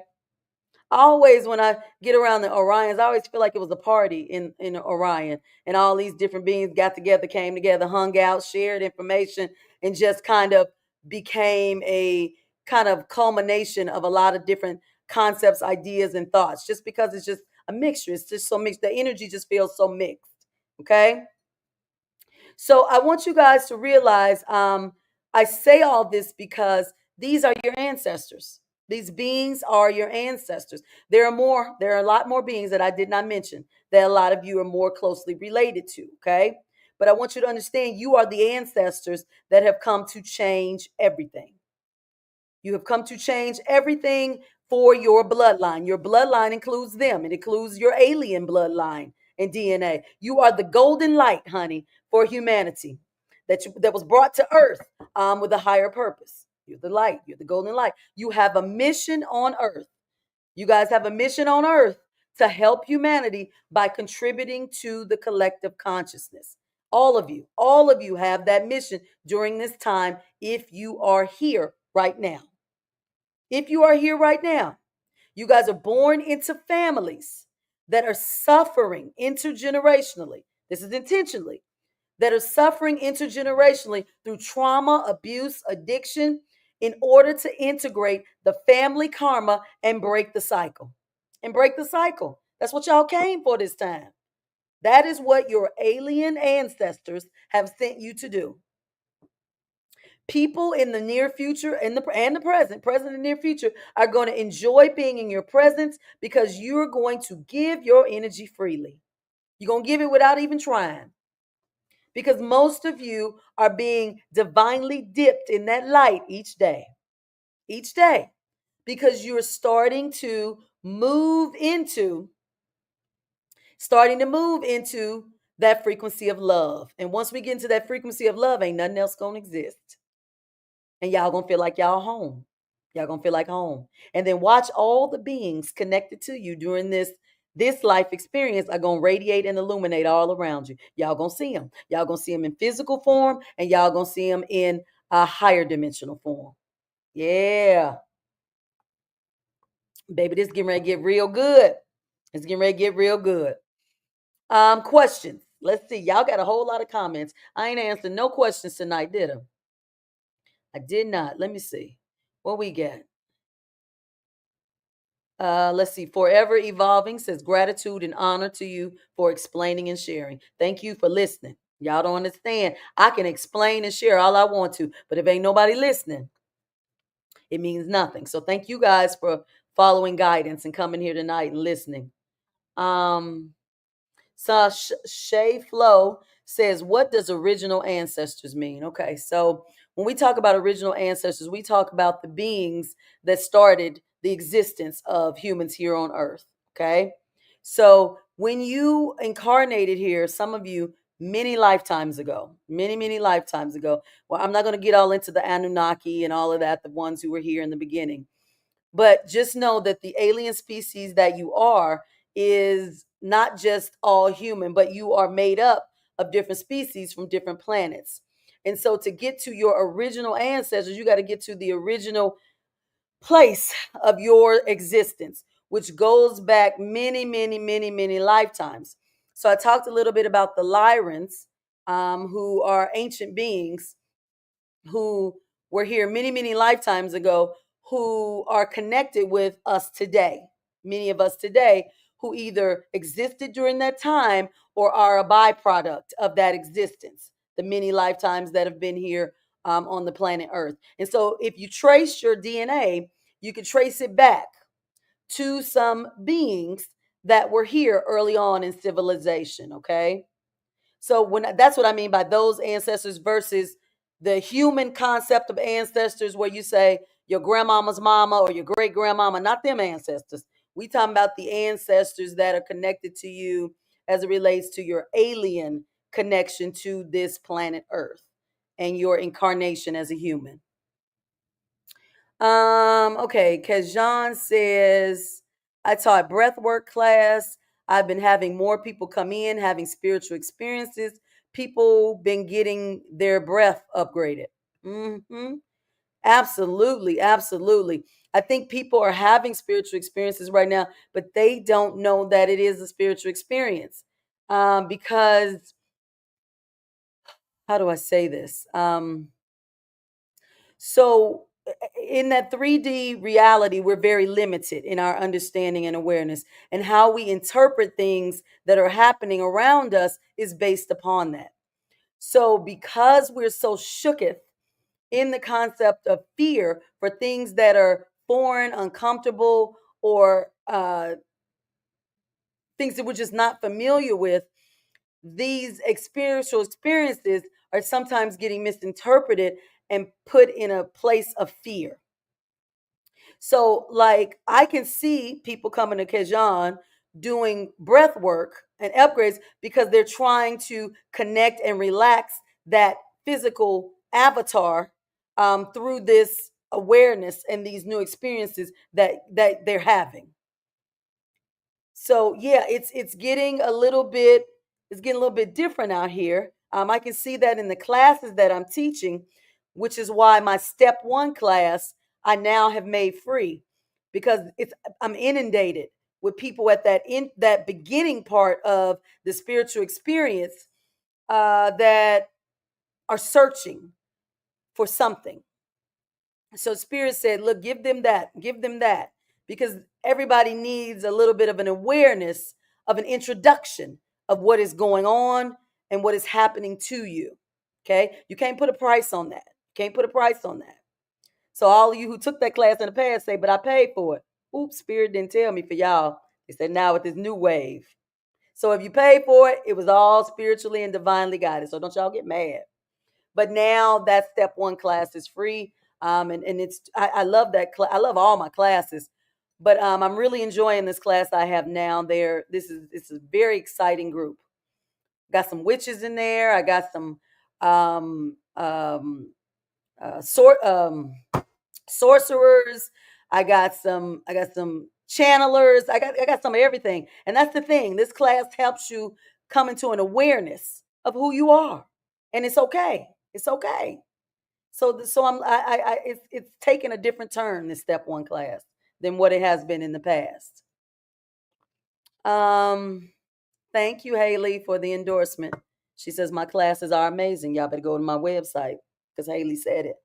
Always when I get around the Orions, I always feel like it was a party in Orion, and all these different beings got together, came together, hung out, shared information, and just kind of became a kind of culmination of a lot of different concepts, ideas, and thoughts. Just because it's just a mixture, it's just so mixed. The energy just feels so mixed. Okay. So I want you guys to realize I say all this because these are your ancestors. These beings are your ancestors. There are more, there are a lot more beings that I did not mention that a lot of you are more closely related to. Okay. But I want you to understand you are the ancestors that have come to change everything. You have come to change everything for your bloodline. Your bloodline includes them, it includes your alien bloodline and DNA. You are the golden light, honey, for humanity that was brought to earth with a higher purpose. You're the light, you're the golden light. You have a mission on earth. You guys have a mission on earth to help humanity by contributing to the collective consciousness. All of you have that mission during this time if you are here right now. If you are here right now, you guys are born into families that are suffering intergenerationally. This is intentionally, that are suffering intergenerationally through trauma, abuse, addiction, in order to integrate the family karma and break the cycle. And break the cycle. That's what y'all came for this time. That is what your alien ancestors have sent you to do. People in the near future and the present and near future are going to enjoy being in your presence because you're going to give your energy freely. You're going to give it without even trying. Because most of you are being divinely dipped in that light each day. Each day. Because you're starting to move into that frequency of love. And once we get into that frequency of love, ain't nothing else gonna exist. And y'all gonna feel like y'all home. Y'all gonna feel like home. And then watch all the beings connected to you during this life experience are gonna radiate and illuminate all around you. Y'all gonna see them. Y'all gonna see them in physical form, and y'all gonna see them in a higher dimensional form. Yeah, baby, this getting ready to get real good. It's getting ready to get real good. Questions. Let's see. Y'all got a whole lot of comments. I ain't answering no questions tonight, did I? I did not. Let me see. What we got? Let's see. Forever Evolving says gratitude and honor to you for explaining and sharing. Thank you for listening. Y'all don't understand. I can explain and share all I want to, but if ain't nobody listening, it means nothing. So thank you guys for following guidance and coming here tonight and listening. So Shay Flo says, what does original ancestors mean? Okay, so when we talk about original ancestors, we talk about the beings that started the existence of humans here on earth. Okay, so when you incarnated here, some of you many lifetimes ago, many lifetimes ago. Well, I'm not going to get all into the Anunnaki and all of that, the ones who were here in the beginning. But just know that the alien species that you are is not just all human, but you are made up of different species from different planets. And so to get to your original ancestors, you got to get to the original place of your existence, which goes back many lifetimes. So I talked a little bit about the Lyrans, who are ancient beings who were here many lifetimes ago, who are connected with us today. Many of us today who either existed during that time or are a byproduct of that existence, the many lifetimes that have been here on the planet Earth. And so if you trace your DNA, you can trace it back to some beings that were here early on in civilization, okay? So when that's what I mean by those ancestors versus the human concept of ancestors, where you say your grandmama's mama or your great grandmama, not them ancestors. We talking about the ancestors that are connected to you as it relates to your alien connection to this planet Earth and your incarnation as a human. Okay, Kajan says, I taught breathwork class. I've been having more people come in, having spiritual experiences. People been getting their breath upgraded. Hmm. Absolutely. I think people are having spiritual experiences right now, but they don't know that it is a spiritual experience. Because how do I say this? So, in that 3D reality, we're very limited in our understanding and awareness, and how we interpret things that are happening around us is based upon that. So, because we're so shooketh in the concept of fear for things that are foreign, uncomfortable, or things that we're just not familiar with, these spiritual experiences are sometimes getting misinterpreted and put in a place of fear. So, like, I can see people coming to Kejan doing breath work and upgrades because they're trying to connect and relax that physical avatar through this awareness and these new experiences that they're having. So yeah, it's getting a little bit different out here. I can see that in the classes that I'm teaching, which is why my step one class I now have made free, because I'm inundated with people at that beginning part of the spiritual experience that are searching for something. So Spirit said, look, give them that, because everybody needs a little bit of an awareness of an introduction of what is going on and what is happening to you. Okay, you can't put a price on that. Can't put a price on that. So all of you who took that class in the past say, but I paid for it. Oops, Spirit didn't tell me for y'all. They said now with this new wave. So if you paid for it, it was all spiritually and divinely guided. So don't y'all get mad. But now that step one class is free. And it's I love that I love all my classes, but I'm really enjoying this class I have now. It's a very exciting group. Got some witches in there. I got some um, um, sort sorcerers. I got some channelers. I got some of everything. And that's the thing. This class helps you come into an awareness of who you are, and it's okay. It's okay. So it's taking a different turn, this step one class, than what it has been in the past. Um, Thank you, Haley, for the endorsement. She says my classes are amazing. Y'all better go to my website because Haley said it.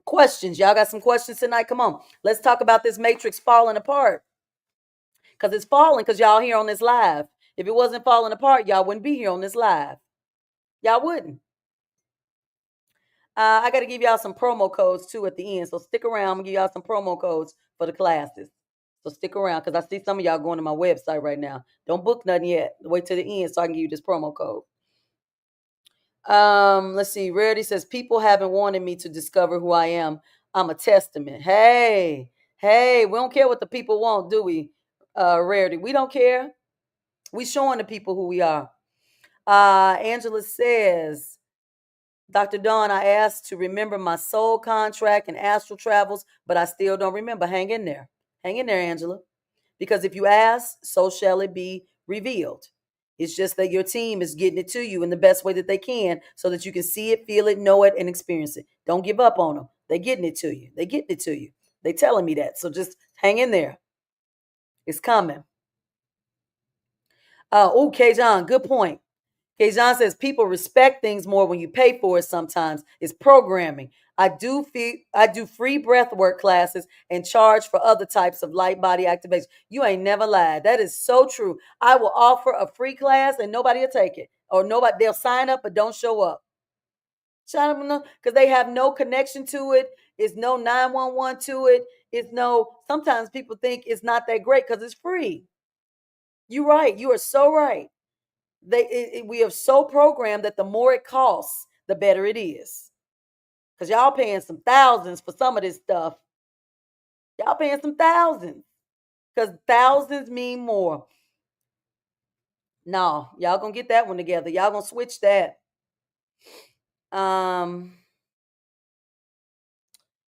Questions. Y'all got some questions tonight? Come on. Let's talk about this matrix falling apart. Because it's falling because y'all here on this live. If it wasn't falling apart, y'all wouldn't be here on this live. Y'all wouldn't. I got to give y'all some promo codes too at the end. So stick around. I'm going to give y'all some promo codes for the classes. So stick around because I see some of y'all going to my website right now. Don't book nothing yet. Wait till the end so I can give you this promo code. Let's see. Rarity says, people haven't wanted me to discover who I am. I'm a testament. Hey, we don't care what the people want, do we? Rarity, we don't care. We showing the people who we are. Angela says, Dr. Dawn, I asked to remember my soul contract and astral travels, but I still don't remember. Hang in there. Hang in there, Angela. Because if you ask, so shall it be revealed. It's just that your team is getting it to you in the best way that they can so that you can see it, feel it, know it, and experience it. Don't give up on them. They're getting it to you. They're getting it to you. They're telling me that. So just hang in there. It's coming. Okay, John, good point. Okay, John says people respect things more when you pay for it sometimes. It's programming. I do free breath work classes and charge for other types of light body activation. You ain't never lied. That is so true. I will offer a free class and nobody will take it. Or nobody they'll sign up but don't show up. Because they have no connection to it. It's no 911 to it. It's no sometimes people think it's not that great because it's free. You're right. You are so right. We have so programmed that the more it costs, the better it is. Because y'all paying some thousands for some of this stuff. Y'all paying some thousands. Because thousands mean more. No, y'all gonna get that one together. Y'all gonna switch that. Um,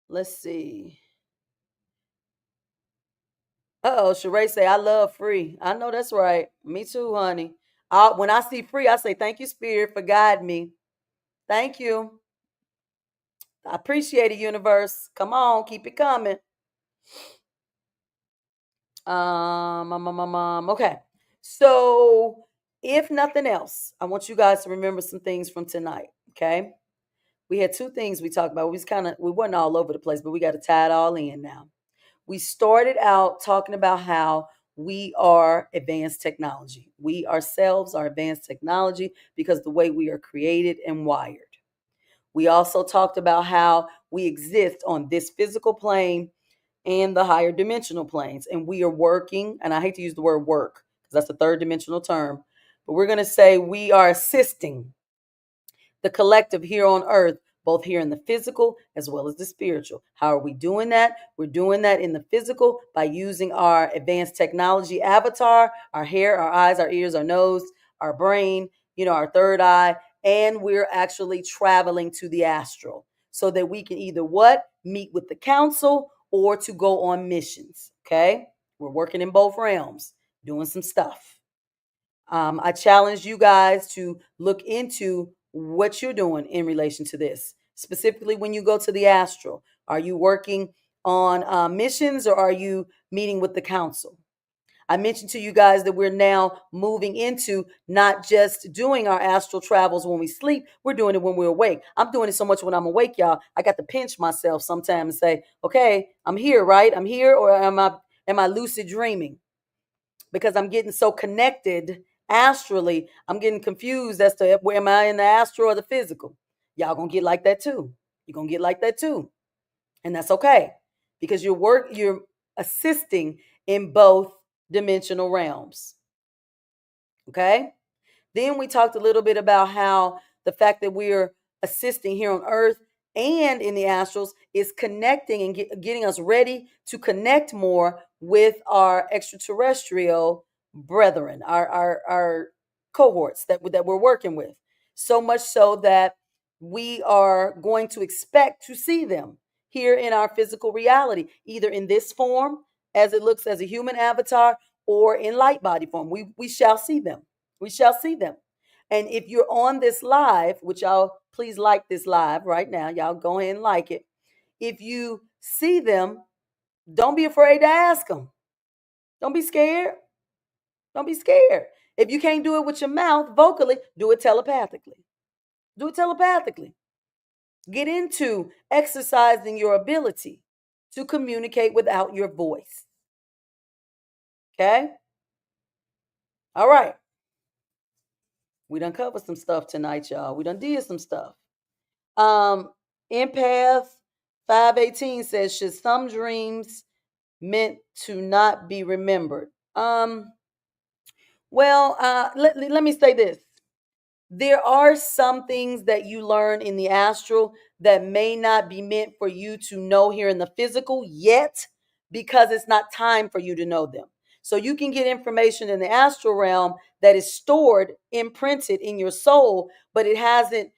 let's see. Uh-oh, Sheree say, I love free. I know that's right. Me too, honey. When I see free, I say, thank you, Spirit, for guiding me. Thank you. I appreciate it, universe. Come on, keep it coming. Okay. So, if nothing else, I want you guys to remember some things from tonight. Okay. We had two things we talked about. We weren't all over the place, but we got to tie it all in now. We started out talking about how we are advanced technology. We ourselves are advanced technology because the way we are created and wired. We also talked about how we exist on this physical plane and the higher dimensional planes. And we are working, and I hate to use the word work because that's a third dimensional term, but we're going to say we are assisting the collective here on earth, both here in the physical as well as the spiritual. How are we doing that? We're doing that in the physical by using our advanced technology avatar, our hair, our eyes, our ears, our nose, our brain, our third eye, and we're actually traveling to the astral so that we can either meet with the council or to go on missions. Okay. We're working in both realms, doing some stuff. I challenge you guys to look into what you're doing in relation to this. Specifically, when you go to the astral, are you working on missions or are you meeting with the council? I mentioned to you guys that we're now moving into not just doing our astral travels when we sleep, we're doing it when we're awake. I'm doing it so much when I'm awake, y'all. I got to pinch myself sometimes and say, okay, I'm here, right? I'm here, or am I lucid dreaming? Because I'm getting so connected astrally, I'm getting confused as to where am I in the astral or the physical. Y'all gonna get like that too. You're gonna get like that too. And that's okay. Because you're assisting in both dimensional realms. Okay? Then we talked a little bit about how the fact that we're assisting here on earth and in the astrals is connecting and getting us ready to connect more with our extraterrestrial brethren, our cohorts that we're working with. So much so that we are going to expect to see them here in our physical reality, either in this form as it looks as a human avatar or in light body form. We shall see them. We shall see them. And if you're on this live, which y'all please like this live right now, y'all go ahead and like it. If you see them, don't be afraid to ask them. Don't be scared. Don't be scared. If you can't do it with your mouth vocally, do it telepathically. Do it telepathically. Get into exercising your ability to communicate without your voice. Okay? All right. We done covered some stuff tonight, y'all. We done did some stuff. Empath 518 says, should some dreams meant to not be remembered? Let me say this. There are some things that you learn in the astral that may not be meant for you to know here in the physical yet, because it's not time for you to know them. So you can get information in the astral realm that is stored, imprinted in your soul, but it hasn't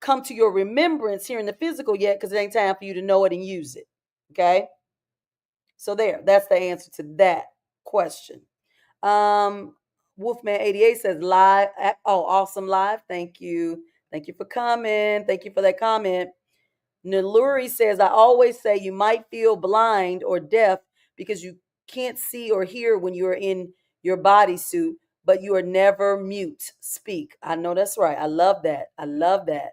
come to your remembrance here in the physical yet because it ain't time for you to know it and use it. Okay? So that's the answer to that question. Wolfman 88 says live. Oh, awesome live. Thank you. Thank you for coming. Thank you for that comment. Naluri says, I always say you might feel blind or deaf because you can't see or hear when you're in your bodysuit, but you are never mute. Speak. I know that's right. I love that. I love that.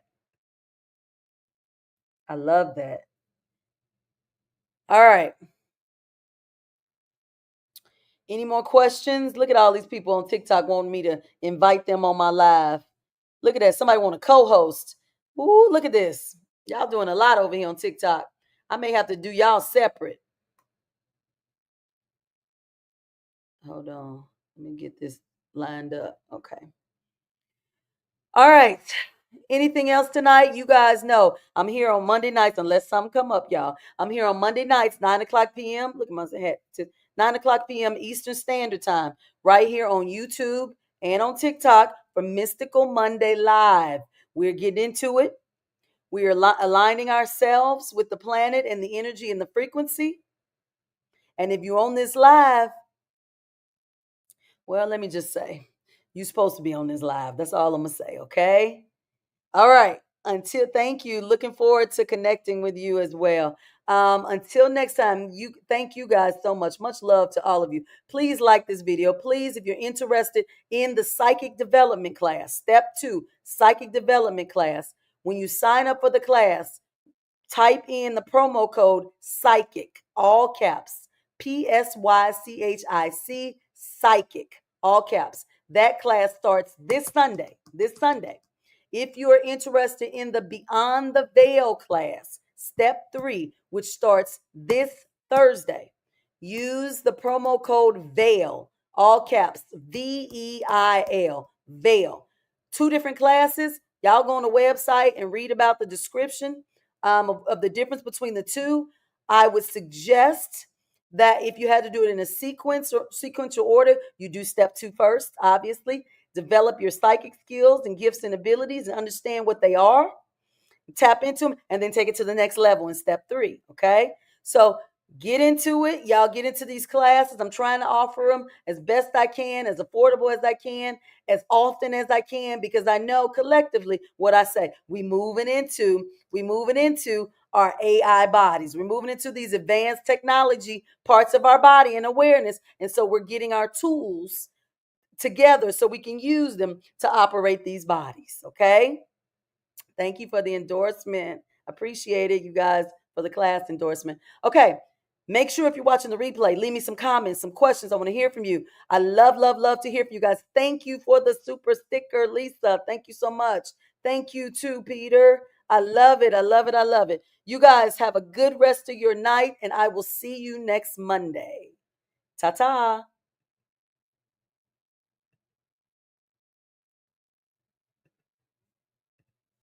I love that. All right. Any more questions? Look at all these people on TikTok wanting me to invite them on my live. Look at that. Somebody want to co-host. Ooh, look at this. Y'all doing a lot over here on TikTok. I may have to do y'all separate. Hold on. Let me get this lined up. Okay. All right. Anything else tonight? You guys know I'm here on Monday nights, unless something come up, y'all. I'm here on Monday nights, 9 o'clock p.m. Look at my head. 9 o'clock p.m. Eastern Standard Time, right here on YouTube and on TikTok for Mystical Monday Live. We're getting into it. We are aligning ourselves with the planet and the energy and the frequency. And if you're on this live, well, let me just say, you're supposed to be on this live. That's all I'm going to say, okay? All right. Thank you. Looking forward to connecting with you as well. Until next time, thank you guys so much. Much love to all of you. Please like this video. Please, if you're interested in the psychic development class, step 2, psychic development class, when you sign up for the class, type in the promo code psychic, all caps, PSYCHIC, psychic, all caps. That class starts this Sunday. If you are interested in the Beyond the Veil class, step 3, which starts this Thursday, use the promo code VEIL, all caps, VEIL, VEIL. 2 different classes. Y'all go on the website and read about the description of the difference between the two. I would suggest that if you had to do it in a sequential order, you do step 2 first, obviously. Develop your psychic skills and gifts and abilities and understand what they are. Tap into them and then take it to the next level in step 3. Okay. So get into it. Y'all get into these classes. I'm trying to offer them as best I can, as affordable as I can, as often as I can, because I know collectively what I say. We moving into our AI bodies. We're moving into these advanced technology parts of our body and awareness. And so we're getting our tools together so we can use them to operate these bodies. Okay. Thank you for the endorsement. Appreciate it, you guys, for the class endorsement. Okay. Make sure if you're watching the replay, leave me some comments, some questions. I want to hear from you. I love to hear from you guys. Thank you for the super sticker, Lisa. Thank you so much. Thank you too, Peter. I love it. You guys have a good rest of your night, and I will see you next Monday. Ta-ta.